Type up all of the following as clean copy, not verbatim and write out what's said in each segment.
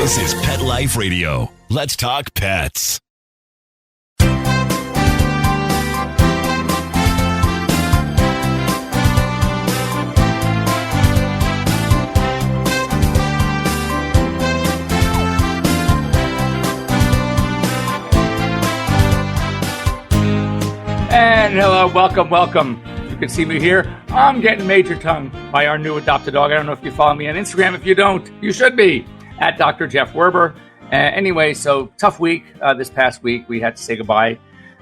This is Pet Life Radio. Let's talk pets. And hello, welcome. You can see me here. I'm getting major tongue by our new adopted dog. I don't know if you follow me on Instagram. If you don't, you should be at Dr. Jeff Werber. Anyway, so tough week. This past week, we had to say goodbye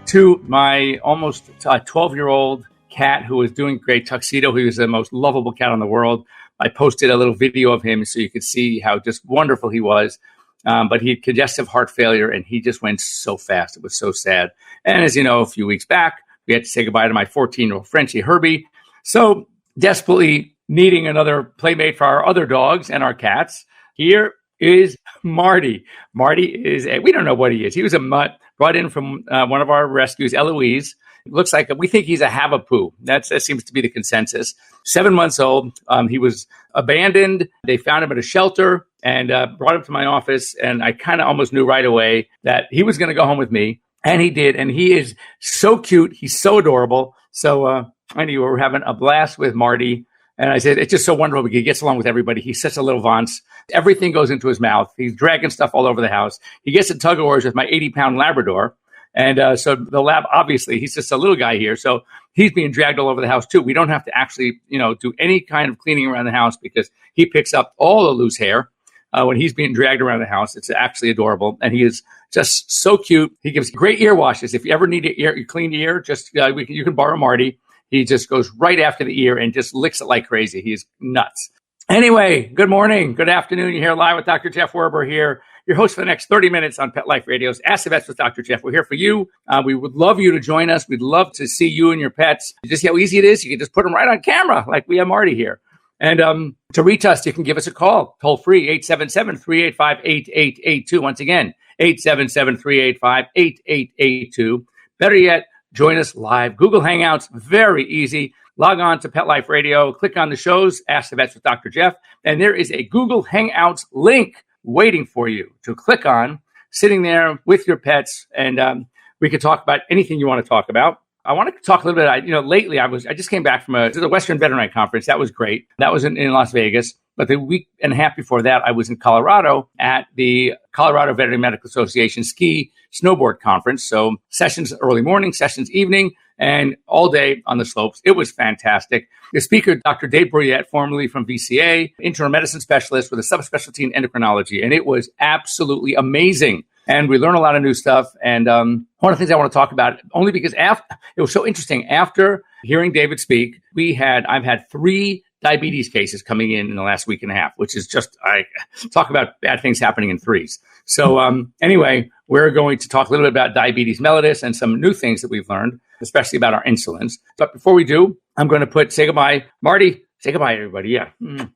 to my almost 12-year-old cat who was doing great. Tuxedo, he was the most lovable cat in the world. I posted a little video of him so you could see how just wonderful he was. But he had congestive heart failure, and he just went so fast. It was so sad. And as you know, a few weeks back, we had to say goodbye to my 14-year-old Frenchie, Herbie. So desperately needing another playmate for our other dogs and our cats, here is Marty. Marty is, we don't know what he is. He was a mutt brought in from one of our rescues, Eloise. It looks like, we think he's a Havapoo. That seems to be the consensus. 7 months old. He was abandoned. They found him at a shelter and brought him to my office. And I kind of almost knew right away that he was going to go home with me. And he did. And he is so cute. He's so adorable. So anyway, we're having a blast with Marty. And I said, it's just so wonderful. He gets along with everybody. He's such a little Vance. Everything goes into his mouth. He's dragging stuff all over the house. He gets in tug of wars with my 80-pound Labrador. And so the lab, obviously, he's just a little guy here. So he's being dragged all over the house, too. We don't have to actually, do any kind of cleaning around the house because he picks up all the loose hair when he's being dragged around the house. It's actually adorable. And he is just so cute. He gives great ear washes. If you ever need a clean ear, just you can borrow Marty. He just goes right after the ear and just licks it like crazy. He's nuts. Anyway, good morning, good afternoon. You're here live with Dr. Jeff Werber here, your host for the next 30 minutes on Pet Life Radio's Ask the Vets with Dr. Jeff. We're here for you. We would love you to join us. We'd love to see you and your pets. Just see how easy it is. You can just put them right on camera like we have Marty here. And to reach us, you can give us a call, toll free, 877-385-8882. Once again, 877-385-8882. Better yet, join us live. Google Hangouts, very easy. Log on to Pet Life Radio, click on the shows, Ask the Vets with Dr. Jeff, and there is a Google Hangouts link waiting for you to click on, sitting there with your pets, and we could talk about anything you want to talk about. I want to talk a little bit. Lately I just came back from the Western Veterinary Conference. That was great. That was in Las Vegas. But the week and a half before that, I was in Colorado at the Colorado Veterinary Medical Association ski snowboard conference. So sessions early morning, sessions evening, and all day on the slopes. It was fantastic. The speaker, Dr. Dave Bruyette, formerly from VCA, internal medicine specialist with a subspecialty in endocrinology. And it was absolutely amazing. And we learned a lot of new stuff. And one of the things I want to talk about, only because it was so interesting. After hearing David speak, I've had 3 diabetes cases coming in the last week and a half, which is just, I talk about bad things happening in threes. So anyway, we're going to talk a little bit about diabetes mellitus and some new things that we've learned, especially about our insulins. But before we do, I'm going to say goodbye. Marty, say goodbye, everybody. Yeah,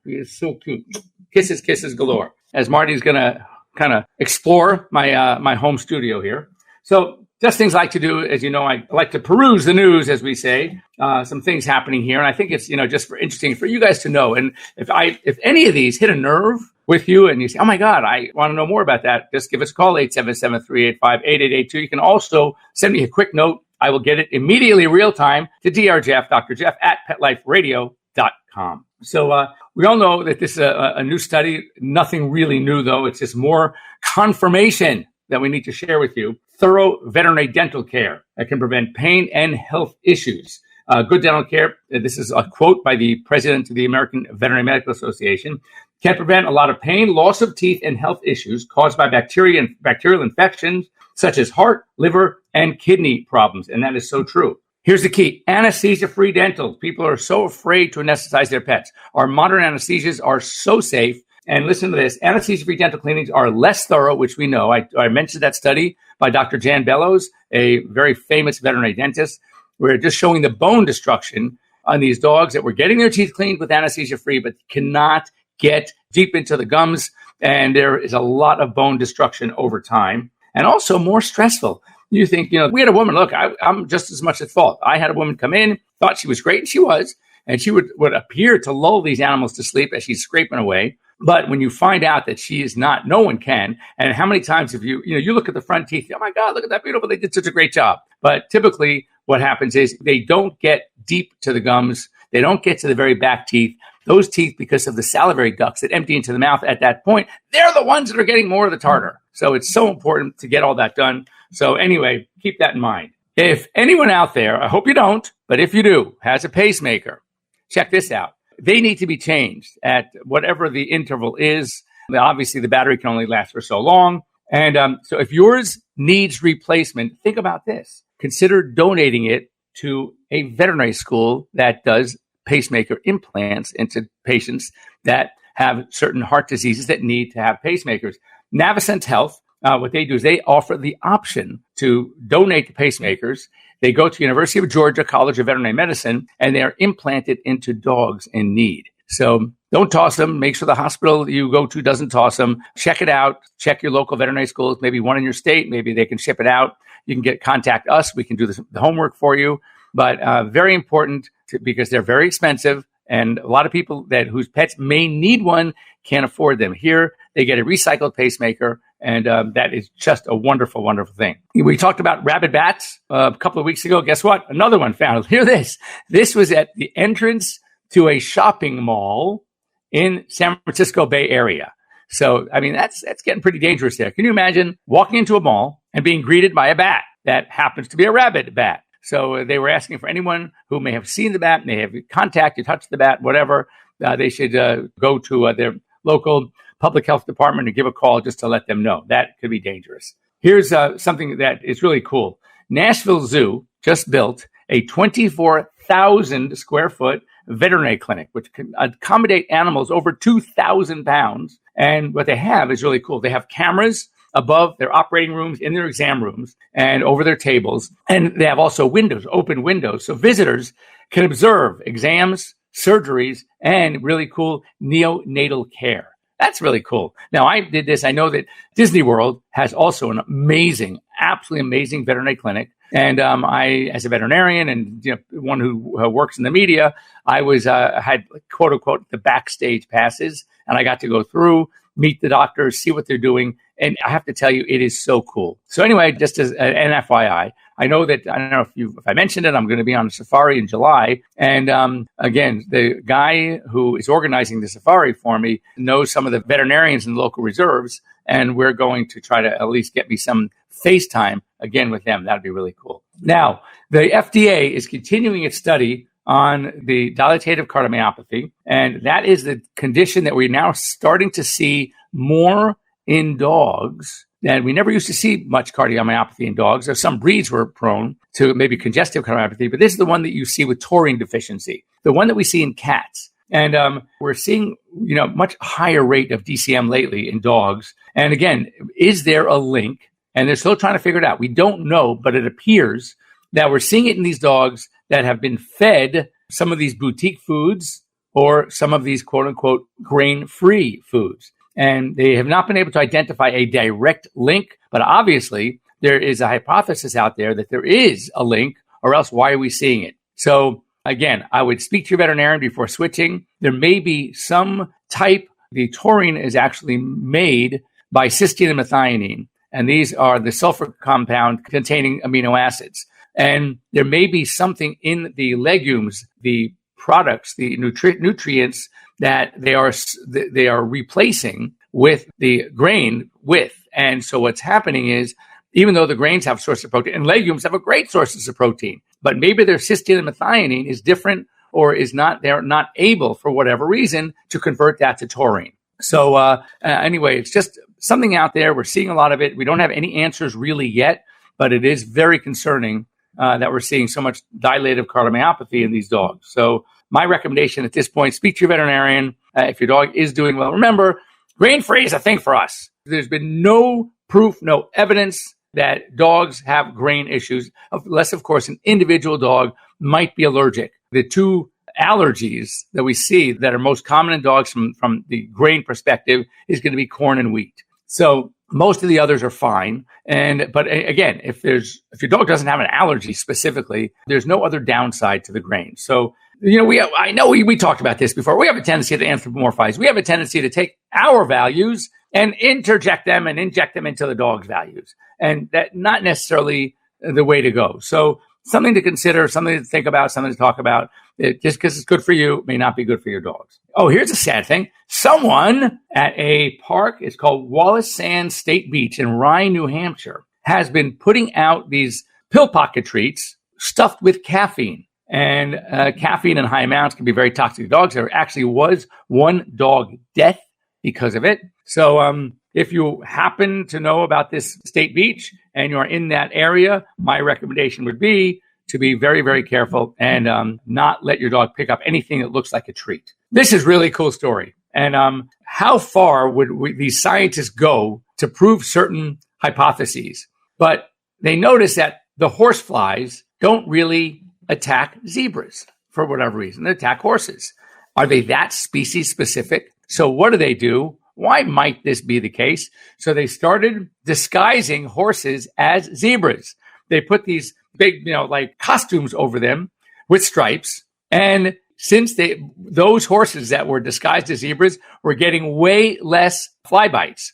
he is so cute. Kisses galore. As Marty's going to kind of explore my home studio here. So just things I like to do, as you know, I like to peruse the news, as we say, some things happening here. And I think it's, just for interesting for you guys to know. And if any of these hit a nerve with you and you say, oh my God, I want to know more about that, just give us a call, 877-385-8882. You can also send me a quick note. I will get it immediately real time to Dr. Jeff at PetLifeRadio.com. So we all know that this is a new study, nothing really new though. It's just more confirmation that we need to share with you. Thorough veterinary dental care that can prevent pain and health issues. Good dental care, this is a quote by the president of the American Veterinary Medical Association, can prevent a lot of pain, loss of teeth, and health issues caused by bacteria and bacterial infections such as heart, liver, and kidney problems. And that is so true. Here's the key. Anesthesia-free dental. People are so afraid to anesthetize their pets. Our modern anesthesias are so safe. And listen to this. Anesthesia-free dental cleanings are less thorough, which we know. I mentioned that study by Dr. Jan Bellows, a very famous veterinary dentist. We're just showing the bone destruction on these dogs that were getting their teeth cleaned with anesthesia-free, but cannot get deep into the gums. And there is a lot of bone destruction over time. And also more stressful. You think, we had a woman, look, I'm just as much at fault. I had a woman come in, thought she was great, and she was. And she would appear to lull these animals to sleep as she's scraping away. But when you find out that she is not, no one can. And how many times have you look at the front teeth, oh my God, look at that beautiful, they did such a great job. But typically what happens is they don't get deep to the gums. They don't get to the very back teeth. Those teeth, because of the salivary ducts that empty into the mouth at that point, they're the ones that are getting more of the tartar. So it's so important to get all that done. So anyway, keep that in mind. If anyone out there, I hope you don't, but if you do, has a pacemaker, check this out. They need to be changed at whatever the interval is. Obviously, the battery can only last for so long. And so if yours needs replacement, think about this. Consider donating it to a veterinary school that does pacemaker implants into patients that have certain heart diseases that need to have pacemakers. Navicent Health, what they do is they offer the option to donate the pacemakers. They go to University of Georgia College of Veterinary Medicine, and they are implanted into dogs in need. So don't toss them. Make sure the hospital you go to doesn't toss them. Check it out. Check your local veterinary schools, maybe one in your state. Maybe they can ship it out. You can contact us. We can do the homework for you. But very important because they're very expensive. And a lot of people whose pets may need one can't afford them. Here, they get a recycled pacemaker. And that is just a wonderful, wonderful thing. We talked about rabid bats a couple of weeks ago. Guess what? Another one found. Hear this. This was at the entrance to a shopping mall in San Francisco Bay Area. So, I mean, that's getting pretty dangerous there. Can you imagine walking into a mall and being greeted by a bat that happens to be a rabid bat? So they were asking for anyone who may have seen the bat, may have contacted, touched the bat, whatever, they should go to their local public health department and give a call just to let them know. That could be dangerous. Here's something that is really cool. Nashville Zoo just built a 24,000 square foot veterinary clinic, which can accommodate animals over 2,000 pounds. And what they have is really cool. They have cameras above their operating rooms, in their exam rooms, and over their tables. And they have also windows, open windows. So visitors can observe exams, surgeries, and really cool neonatal care. That's really cool. Now, I did this. I know that Disney World has also an amazing, absolutely amazing veterinary clinic. And I, as a veterinarian and one who works in the media, I was had quote unquote the backstage passes, and I got to go through, meet the doctors, see what they're doing. And I have to tell you, it is so cool. So anyway, just as an FYI, I know that, I don't know if I mentioned it, I'm going to be on a safari in July. And again, the guy who is organizing the safari for me knows some of the veterinarians in the local reserves. And we're going to try to at least get me some FaceTime again with them. That'd be really cool. Now, the FDA is continuing its study on the dilatative cardiomyopathy. And that is the condition that we're now starting to see more in dogs. And we never used to see much cardiomyopathy in dogs. There's some breeds were prone to maybe congestive cardiomyopathy, but this is the one that you see with taurine deficiency, the one that we see in cats. And we're seeing, much higher rate of DCM lately in dogs. And again, is there a link? And they're still trying to figure it out. We don't know, but it appears that we're seeing it in these dogs that have been fed some of these boutique foods or some of these quote unquote grain-free foods. And they have not been able to identify a direct link, but obviously there is a hypothesis out there that there is a link, or else why are we seeing it? So again, I would speak to your veterinarian before switching. There may be some type, the taurine is actually made by cysteine and methionine, and these are the sulfur compound containing amino acids. And there may be something in the legumes, the products, the nutrients that they are replacing with the grain with. And so what's happening is, even though the grains have sources of protein and legumes have a great sources of protein, but maybe their cysteine and methionine is different or is not, they're not able for whatever reason to convert that to taurine. So anyway, it's just something out there. We're seeing a lot of it. We don't have any answers really yet, but it is very concerning that we're seeing so much dilative cardiomyopathy in these dogs. So my recommendation at this point, speak to your veterinarian if your dog is doing well. Remember, grain-free is a thing for us. There's been no proof, no evidence that dogs have grain issues, unless, of course, an individual dog might be allergic. The two allergies that we see that are most common in dogs from the grain perspective is going to be corn and wheat. So most of the others are fine. But again, if your dog doesn't have an allergy specifically, there's no other downside to the grain. So I know we talked about this before. We have a tendency to anthropomorphize. We have a tendency to take our values and interject them and inject them into the dog's values. And that not necessarily the way to go. So something to consider, something to think about, something to talk about. Just because it's good for you may not be good for your dogs. Oh, here's a sad thing. Someone at a park, it's called Wallace Sands State Beach in Rye, New Hampshire, has been putting out these pill pocket treats stuffed with caffeine. And caffeine in high amounts can be very toxic to dogs. There actually was one dog death because of it. So if you happen to know about this state beach and you're in that area, my recommendation would be to be very, very careful and not let your dog pick up anything that looks like a treat. This is really a cool story. And how far would these scientists go to prove certain hypotheses? But they notice that the horseflies don't really attack zebras for whatever reason. They attack horses. Are they that species specific? So what do? Why might this be the case? So they started disguising horses as zebras. They put these big, like costumes over them with stripes. And since those horses that were disguised as zebras were getting way less fly bites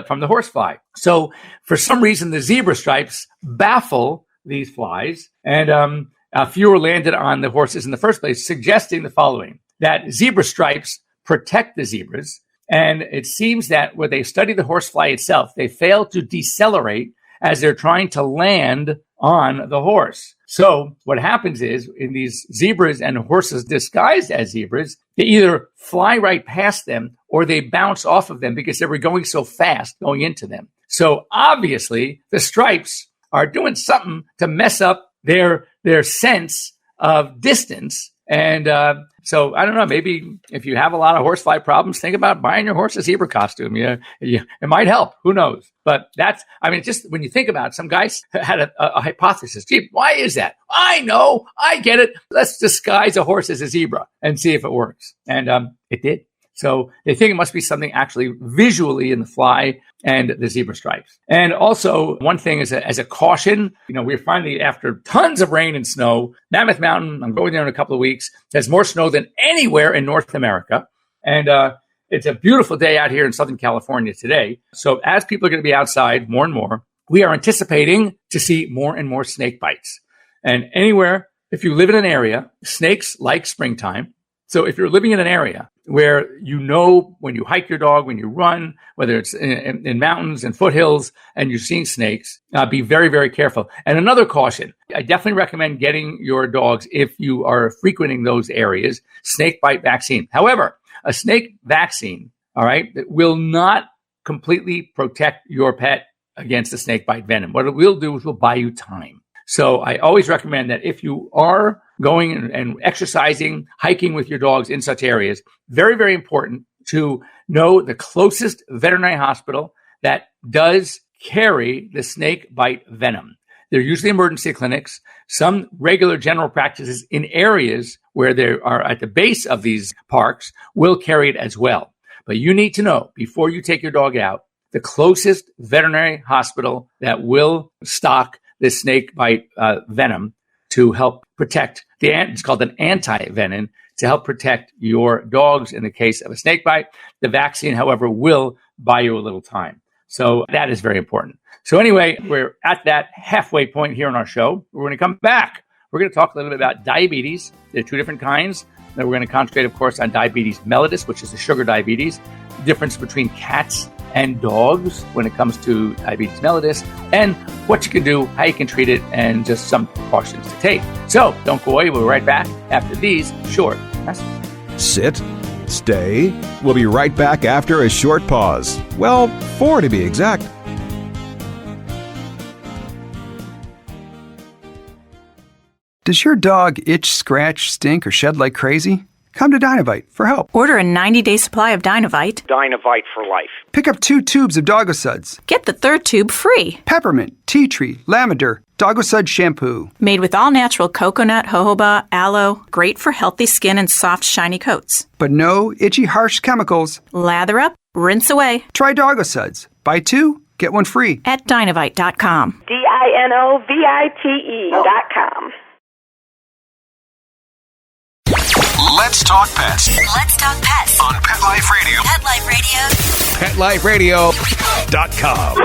from the horsefly. So for some reason, the zebra stripes baffle these flies, and fewer landed on the horses in the first place, suggesting the following, that zebra stripes protect the zebras. And it seems that when they study the horsefly itself, they fail to decelerate as they're trying to land on the horse. So what happens is, in these zebras and horses disguised as zebras, they either fly right past them or they bounce off of them because they were going so fast going into them. So obviously the stripes are doing something to mess up their sense of distance. And so I don't know, maybe if you have a lot of horsefly problems, think about buying your horse a zebra costume. It might help. Who knows? But just when you think about it, some guys had a hypothesis. Gee, why is that? I know. I get it. Let's disguise a horse as a zebra and see if it works. And it did. So they think it must be something actually visually in the fly and the zebra stripes. And also one thing is as a caution, we're finally, after tons of rain and snow, Mammoth Mountain, I'm going there in a couple of weeks, has more snow than anywhere in North America. And it's a beautiful day out here in Southern California today. So as people are going to be outside more and more, we are anticipating to see more and more snake bites. And anywhere, if you live in an area, snakes like springtime. So if you're living in an area where when you hike your dog, when you run, whether it's in mountains and foothills, and you're seeing snakes, be very, very careful. And another caution, I definitely recommend getting your dogs, if you are frequenting those areas, snake bite vaccine. However, a snake vaccine, all right, will not completely protect your pet against the snake bite venom. What it will do is will buy you time. So I always recommend that if you are going and exercising, hiking with your dogs in such areas, very, very important to know the closest veterinary hospital that does carry the snake bite venom. They're usually emergency clinics, some regular general practices in areas where they are at the base of these parks will carry it as well. But you need to know, before you take your dog out, the closest veterinary hospital that will stock the snake bite venom to help protect it's called an anti-venom, to help protect your dogs in the case of a snake bite. The vaccine, however, will buy you a little time. So that is very important. So anyway, we're at that halfway point here on our show. We're going to come back. We're going to talk a little bit about diabetes. There are two different kinds. Then we're going to concentrate, of course, on diabetes mellitus, which is the sugar diabetes, the difference between cats and dogs when it comes to diabetes mellitus, and what you can do, how you can treat it, and just some precautions to take. So don't go away. We'll be right back after these short messages. Sit, stay. We'll be right back after a short pause. Well, 4 to be exact. Does your dog itch, scratch, stink, or shed like crazy? Come to Dynovite for help. Order a 90-day supply of Dynovite. Dynovite for life. Pick up 2 tubes of Doggo Suds. Get the 3rd tube free. Peppermint, tea tree, lavender, Doggo Sud shampoo. Made with all-natural coconut, jojoba, aloe. Great for healthy skin and soft, shiny coats. But no itchy, harsh chemicals. Lather up, rinse away. Try Doggo Suds. Buy 2, get 1 free. At Dynovite.com. DINOVITE.com. Let's talk pets Let's talk pets on Pet Life Radio. Pet Life Radio. PetLifeRadio.com.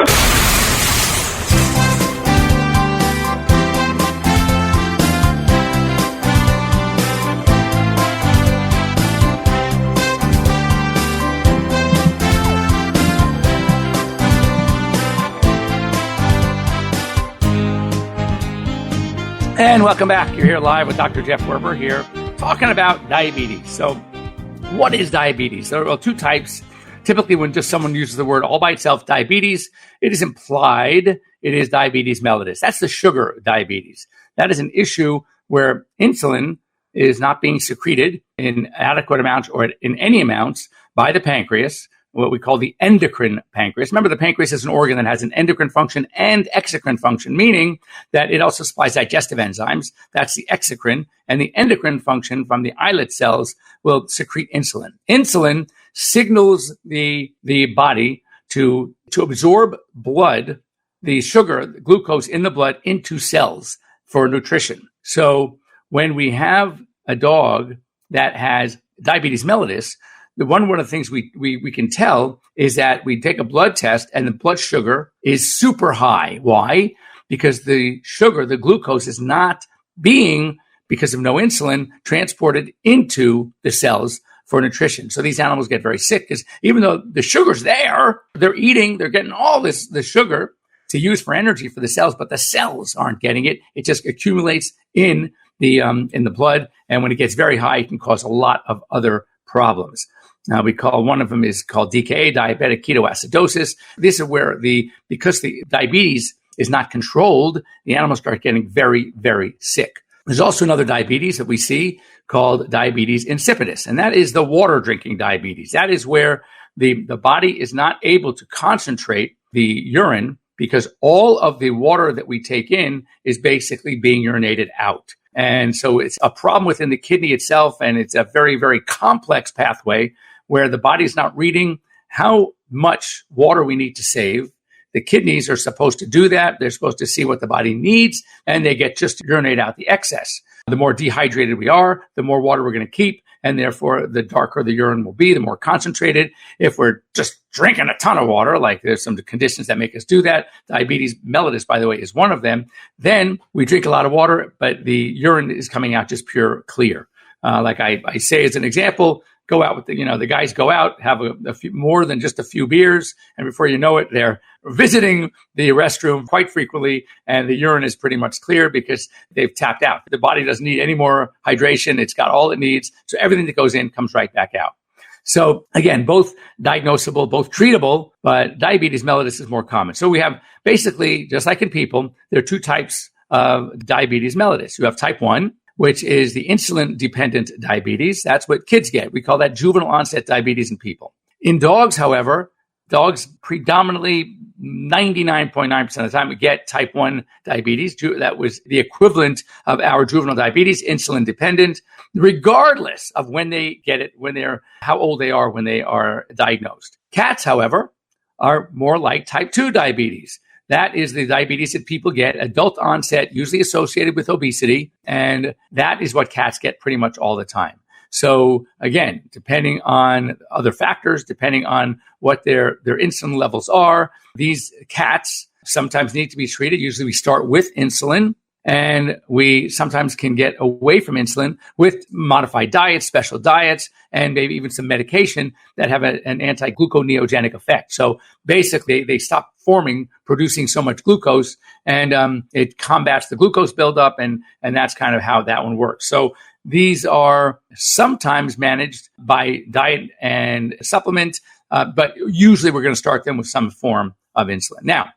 And welcome back. You're here live with Dr. Jeff Werber here, talking about diabetes. So what is diabetes? There are two types. Typically, when just someone uses the word all by itself, diabetes, it is implied it is diabetes mellitus. That's the sugar diabetes. That is an issue where insulin is not being secreted in adequate amounts or in any amounts by the pancreas, what we call the endocrine pancreas. Remember, the pancreas is an organ that has an endocrine function and exocrine function, meaning that it also supplies digestive enzymes. That's the exocrine. And the endocrine function from the islet cells will secrete insulin. Insulin signals the body to absorb blood, the sugar, the glucose in the blood, into cells for nutrition. So when we have a dog that has diabetes mellitus, one of the things we can tell is that we take a blood test and the blood sugar is super high. Why? Because the sugar, the glucose, is not being, because of no insulin, transported into the cells for nutrition. So these animals get very sick because even though the sugar's there, they're eating, they're getting all the sugar to use for energy for the cells, but the cells aren't getting it. It just accumulates in the blood. And when it gets very high, it can cause a lot of other problems. Now, one of them is called DKA, diabetic ketoacidosis. This is where because the diabetes is not controlled, the animals start getting very, very sick. There's also another diabetes that we see called diabetes insipidus, and that is the water drinking diabetes. That is where the body is not able to concentrate the urine because all of the water that we take in is basically being urinated out. And so it's a problem within the kidney itself, and it's a very, very complex pathway where the body is not reading how much water we need to save. The kidneys are supposed to do that. They're supposed to see what the body needs, and they get just to urinate out the excess. The more dehydrated we are, the more water we're going to keep, and therefore the darker the urine will be, the more concentrated. If we're just drinking a ton of water, like there's some conditions that make us do that, diabetes mellitus, by the way, is one of them, then we drink a lot of water, but the urine is coming out just pure clear. Like I say as an example, go out with the guys go out, have a few more than just a few beers, and before you know it, they're visiting the restroom quite frequently, and the urine is pretty much clear because they've tapped out. The body doesn't need any more hydration. It's got all it needs. So everything that goes in comes right back out. So again, both diagnosable, both treatable, but diabetes mellitus is more common. So we have basically, just like in people, there are two types of diabetes mellitus. You have type 1, which is the insulin-dependent diabetes. That's what kids get. We call that juvenile onset diabetes in people. In dogs, however, dogs predominantly 99.9% of the time get type 1 diabetes. That was the equivalent of our juvenile diabetes, insulin-dependent, regardless of when they get it, how old they are when they are diagnosed. Cats, however, are more like type 2 diabetes. That is the diabetes that people get, adult onset, usually associated with obesity, and that is what cats get pretty much all the time. So again, depending on other factors, depending on what their insulin levels are, these cats sometimes need to be treated. Usually we start with insulin, and we sometimes can get away from insulin with modified diets, special diets, and maybe even some medication that have an anti-gluconeogenic effect. So basically, they stop producing so much glucose, and it combats the glucose buildup, and that's kind of how that one works. So these are sometimes managed by diet and supplement, but usually we're going to start them with some form of insulin. Now,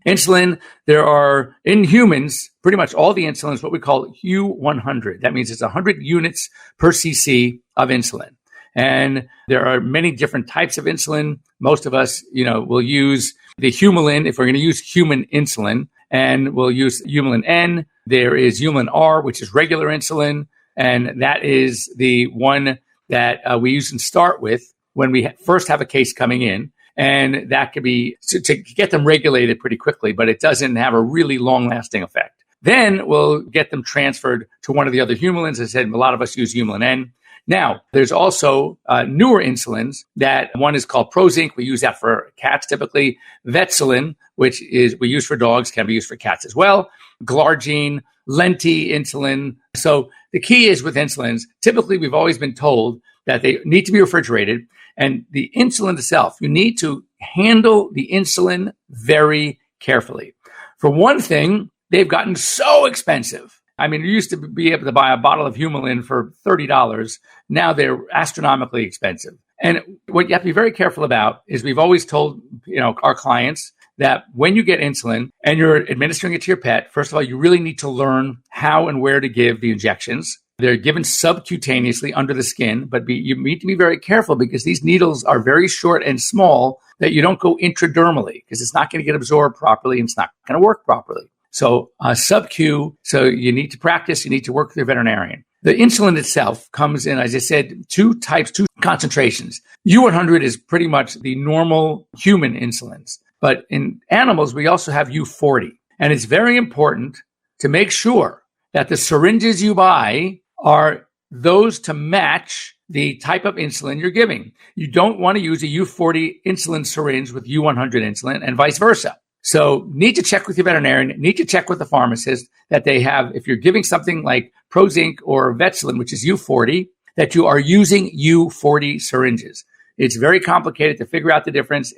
Insulin, there are, in humans, pretty much all the insulin is what we call U100. That means it's 100 units per cc of insulin. And there are many different types of insulin. Most of us, will use the Humulin if we're going to use human insulin, and we'll use Humulin N. There is Humulin R, which is regular insulin, and that is the one that we use and start with when we first have a case coming in. And that could be to get them regulated pretty quickly, but it doesn't have a really long-lasting effect. Then we'll get them transferred to one of the other humulins. As I said, a lot of us use Humulin N. Now, there's also newer insulins that one is called Prozinc. We use that for cats typically. Vetsulin, which is we use for dogs, can be used for cats as well. Glargine, Lenti insulin. So the key is with insulins, typically we've always been told that they need to be refrigerated. And the insulin itself, you need to handle the insulin very carefully. For one thing, they've gotten so expensive. I mean, you used to be able to buy a bottle of Humulin for $30. Now they're astronomically expensive. And what you have to be very careful about is we've always told, our clients that when you get insulin and you're administering it to your pet, first of all, you really need to learn how and where to give the injections. They're given subcutaneously under the skin, but you need to be very careful because these needles are very short and small that you don't go intradermally because it's not going to get absorbed properly and it's not going to work properly. So sub-Q, so you need to practice, you need to work with your veterinarian. The insulin itself comes in, as I said, two concentrations. U100 is pretty much the normal human insulins. But in animals, we also have U40. And it's very important to make sure that the syringes you buy are those to match the type of insulin you're giving. You don't want to use a U40 insulin syringe with U100 insulin and vice versa. So need to check with your veterinarian, need to check with the pharmacist that they have, if you're giving something like Prozinc or Vetsulin, which is U40, that you are using U40 syringes. It's very complicated to figure out the difference.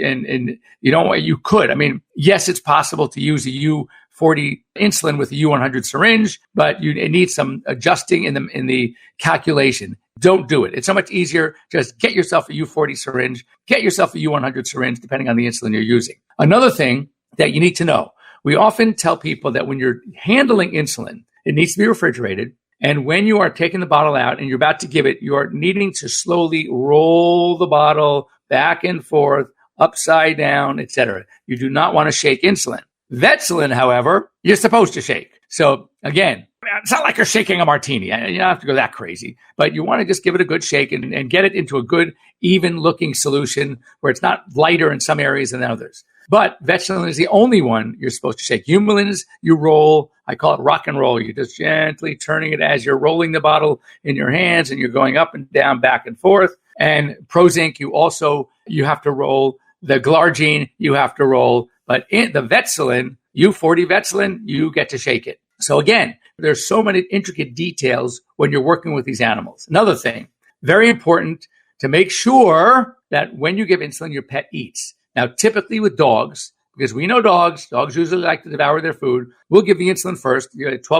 And you could. I mean, yes, it's possible to use a U40 insulin with a U100 syringe, but it needs some adjusting in the calculation. Don't do it. It's so much easier. Just get yourself a U40 syringe, get yourself a U100 syringe, depending on the insulin you're using. Another thing that you need to know, we often tell people that when you're handling insulin, it needs to be refrigerated. And when you are taking the bottle out and you're about to give it, you are needing to slowly roll the bottle back and forth, upside down, etc. You do not want to shake insulin. Vetsulin, however, you're supposed to shake. So again, it's not like you're shaking a martini. You don't have to go that crazy, but you want to just give it a good shake and get it into a good, even looking solution where it's not lighter in some areas than others. But Vetsulin is the only one you're supposed to shake. Humulins, you roll. I call it rock and roll. You're just gently turning it as you're rolling the bottle in your hands and you're going up and down, back and forth. And Prozinc, you have to roll. The Glargine, you have to roll. But in the Vetsulin, U40 Vetsulin, you get to shake it. So again, there's so many intricate details when you're working with these animals. Another thing, very important to make sure that when you give insulin, your pet eats. Now, typically with dogs, because we know dogs usually like to devour their food, we'll give the insulin first,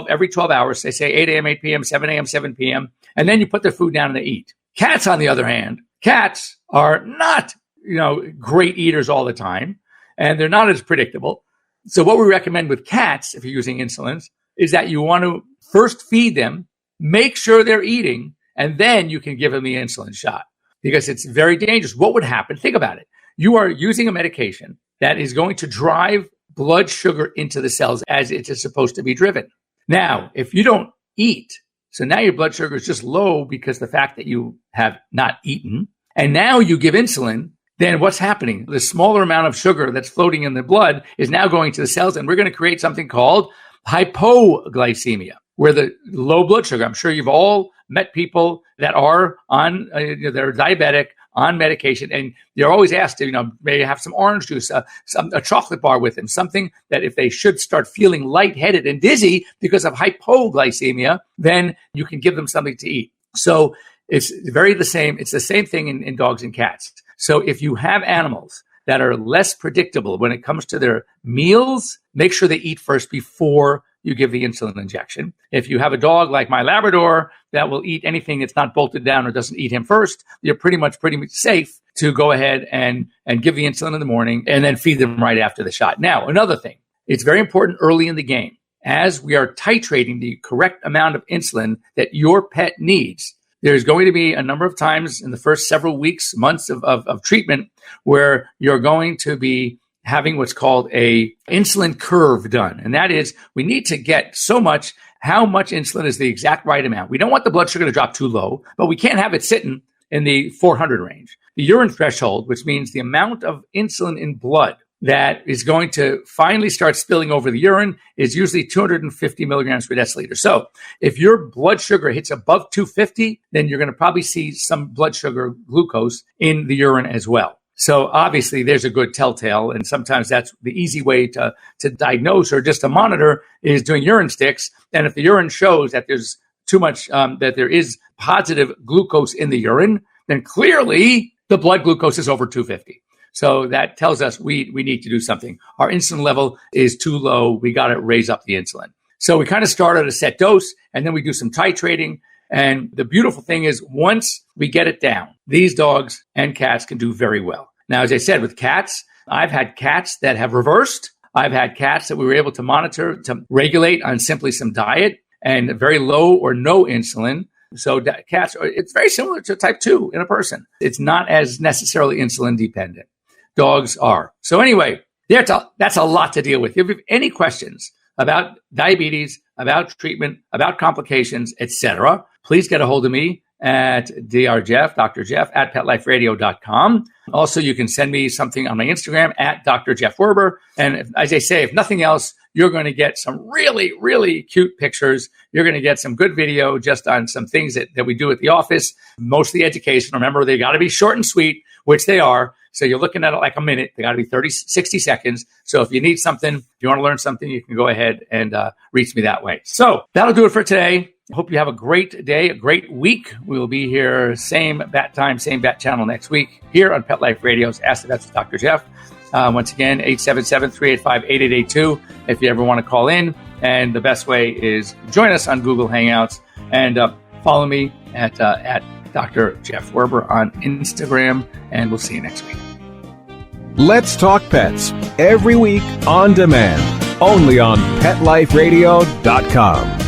every 12 hours. They say 8 a.m., 8 p.m., 7 a.m., 7 p.m., and then you put their food down and they eat. Cats, on the other hand, cats are not, great eaters all the time, and they're not as predictable. So what we recommend with cats, if you're using insulins, is that you want to first feed them, make sure they're eating, and then you can give them the insulin shot because it's very dangerous. What would happen? Think about it. You are using a medication that is going to drive blood sugar into the cells as it is supposed to be driven. Now, if you don't eat, so now your blood sugar is just low because the fact that you have not eaten, and now you give insulin, then what's happening? The smaller amount of sugar that's floating in the blood is now going to the cells, and we're going to create something called hypoglycemia, where the low blood sugar, I'm sure you've all met people that are on, they're diabetic, on medication, and you're always asked to, maybe have some orange juice, a chocolate bar with them, something that if they should start feeling lightheaded and dizzy because of hypoglycemia, then you can give them something to eat. So it's the same thing in dogs and cats. So if you have animals that are less predictable when it comes to their meals, make sure they eat first before you give the insulin injection. If you have a dog like my Labrador that will eat anything that's not bolted down or doesn't eat him first, you're pretty much safe to go ahead and give the insulin in the morning and then feed them right after the shot. Now, another thing, it's very important early in the game, as we are titrating the correct amount of insulin that your pet needs, there's going to be a number of times in the first several weeks, months of treatment where you're going to be having what's called a insulin curve done. And that is, we need to get how much insulin is the exact right amount. We don't want the blood sugar to drop too low, but we can't have it sitting in the 400 range. The urine threshold, which means the amount of insulin in blood that is going to finally start spilling over the urine is usually 250 milligrams per deciliter. So if your blood sugar hits above 250, then you're going to probably see some blood sugar glucose in the urine as well. So obviously there's a good telltale, and sometimes that's the easy way to diagnose or just to monitor is doing urine sticks. And if the urine shows that there's too much, that there is positive glucose in the urine, then clearly the blood glucose is over 250. So that tells us we need to do something. Our insulin level is too low. We got to raise up the insulin. So we kind of start at a set dose, and then we do some titrating. And the beautiful thing is once we get it down, these dogs and cats can do very well. Now, as I said, with cats, I've had cats that have reversed. I've had cats that we were able to monitor to regulate on simply some diet and very low or no insulin. So cats, it's very similar to type 2 in a person. It's not as necessarily insulin dependent. Dogs are. So anyway, that's a lot to deal with. If you have any questions about diabetes, about treatment, about complications, etc., please get a hold of me at Dr. Jeff at PetLifeRadio.com. Also, you can send me something on my Instagram at Dr. Jeff Werber. And as I say, if nothing else, you're going to get some really, really cute pictures. You're going to get some good video just on some things that we do at the office, mostly educational. Remember, they got to be short and sweet, which they are. So you're looking at it like a minute. They got to be 60 seconds. So if you need something, if you want to learn something, you can go ahead and reach me that way. So that'll do it for today. Hope you have a great day, a great week. We will be here, same bat time, same bat channel next week here on Pet Life Radio's Ask the Vets with Dr. Jeff. Once again, 877-385-8882 if you ever want to call in. And the best way is join us on Google Hangouts and follow me at Dr. Jeff Werber on Instagram. And we'll see you next week. Let's Talk Pets, every week on demand, only on PetLifeRadio.com.